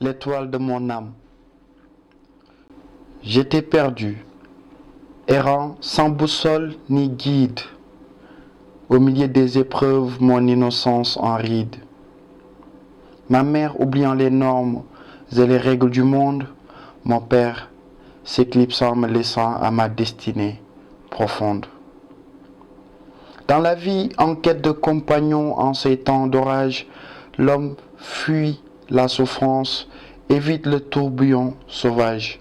l'étoile de mon âme. J'étais perdu, errant sans boussole ni guide. Au milieu des épreuves, mon innocence en ride. Ma mère oubliant les normes et les règles du monde, mon père s'éclipsant me laissant à ma destinée profonde. Dans la vie, en quête de compagnons en ces temps d'orage, l'homme fuit la souffrance, évite le tourbillon sauvage.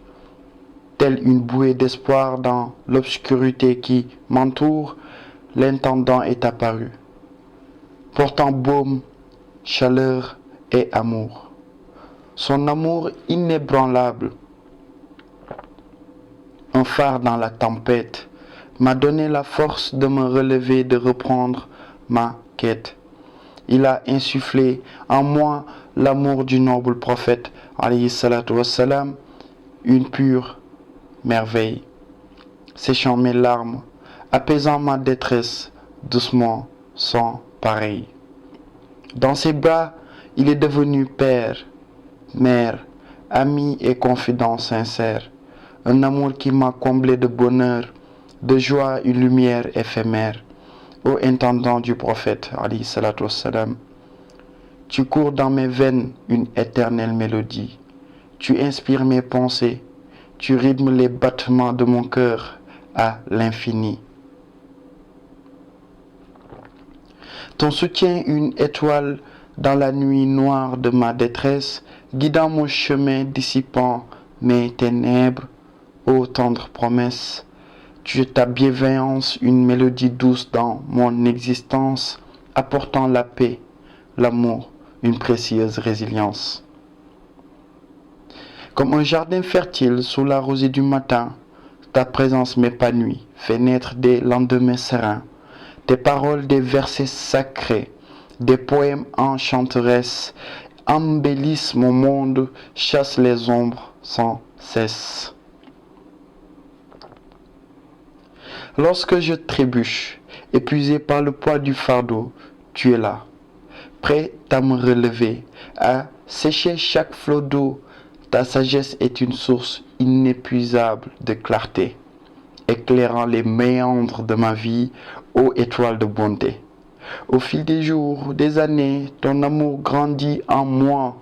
Telle une bouée d'espoir dans l'obscurité qui m'entoure, l'intendant est apparu, portant baume, chaleur et amour. Son amour inébranlable, un phare dans la tempête, m'a donné la force de me relever, de reprendre ma quête. Il a insufflé en moi l'amour du noble prophète, alayhi salatu wassalam, une pure merveille, séchant mes larmes, apaisant ma détresse, doucement, sans pareil. Dans ses bras, il est devenu père, mère, ami et confident sincère, un amour qui m'a comblé de bonheur, de joie, une lumière éphémère. Ô intendant du prophète, alayhi salatu wassalam, tu cours dans mes veines une éternelle mélodie, tu inspires mes pensées, tu rythmes les battements de mon cœur à l'infini. Ton soutien, une étoile dans la nuit noire de ma détresse, guidant mon chemin, dissipant mes ténèbres, ô tendre promesse. Tu es ta bienveillance, une mélodie douce dans mon existence, apportant la paix, l'amour, une précieuse résilience. Comme un jardin fertile sous la rosée du matin, ta présence m'épanouit, fait naître des lendemains sereins. Tes paroles, des versets sacrés, des poèmes enchanteresses, embellissent mon monde, chassent les ombres sans cesse. Lorsque je trébuche, épuisé par le poids du fardeau, tu es là, prêt à me relever, à sécher chaque flot d'eau. Ta sagesse est une source inépuisable de clarté, éclairant les méandres de ma vie, ô étoile de bonté. Au fil des jours, des années, ton amour grandit en moi,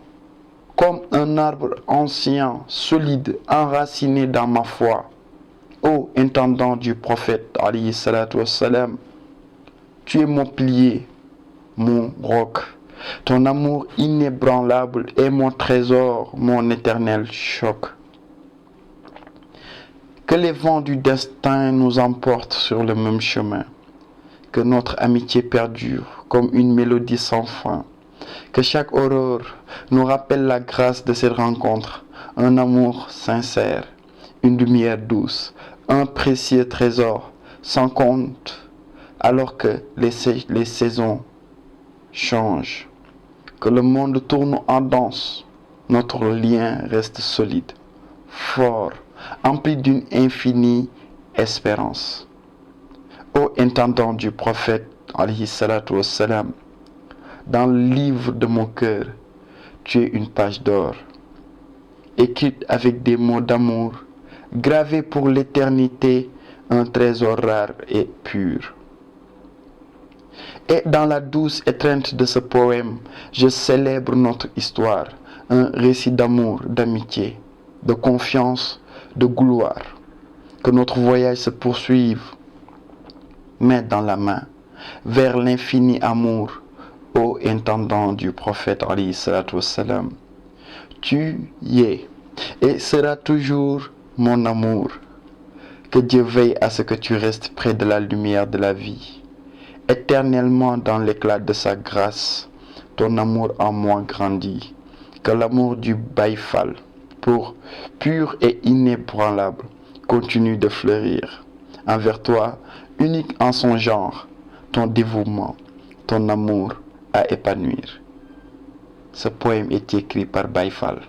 comme un arbre ancien, solide, enraciné dans ma foi. Ô intendant du prophète, alayhi salatu wassalam, tu es mon pilier, mon roc. Ton amour inébranlable est mon trésor, mon éternel choc. Que les vents du destin nous emportent sur le même chemin. Que notre amitié perdure comme une mélodie sans fin. Que chaque aurore nous rappelle la grâce de cette rencontre, un amour sincère, une lumière douce, un précieux trésor sans compte, alors que les saisons changent, que le monde tourne en danse, notre lien reste solide, fort, empli d'une infinie espérance. Ô intendant du prophète, alayhi salatu wassalam, dans le livre de mon cœur, tu es une page d'or, écrite avec des mots d'amour, gravée pour l'éternité, un trésor rare et pur. Et dans la douce étreinte de ce poème, je célèbre notre histoire, un récit d'amour, d'amitié, de confiance, de gloire. Que notre voyage se poursuive, main dans la main, vers l'infini amour, ô intendant du prophète alayhi salatu wassalam. Tu y es et seras toujours mon amour. Que Dieu veille à ce que tu restes près de la lumière de la vie. Éternellement dans l'éclat de sa grâce, ton amour en moi grandit. Que l'amour du Baïfal, pur et inébranlable, continue de fleurir. Envers toi, unique en son genre, ton dévouement, ton amour à épanouir. Ce poème est écrit par Baïfal.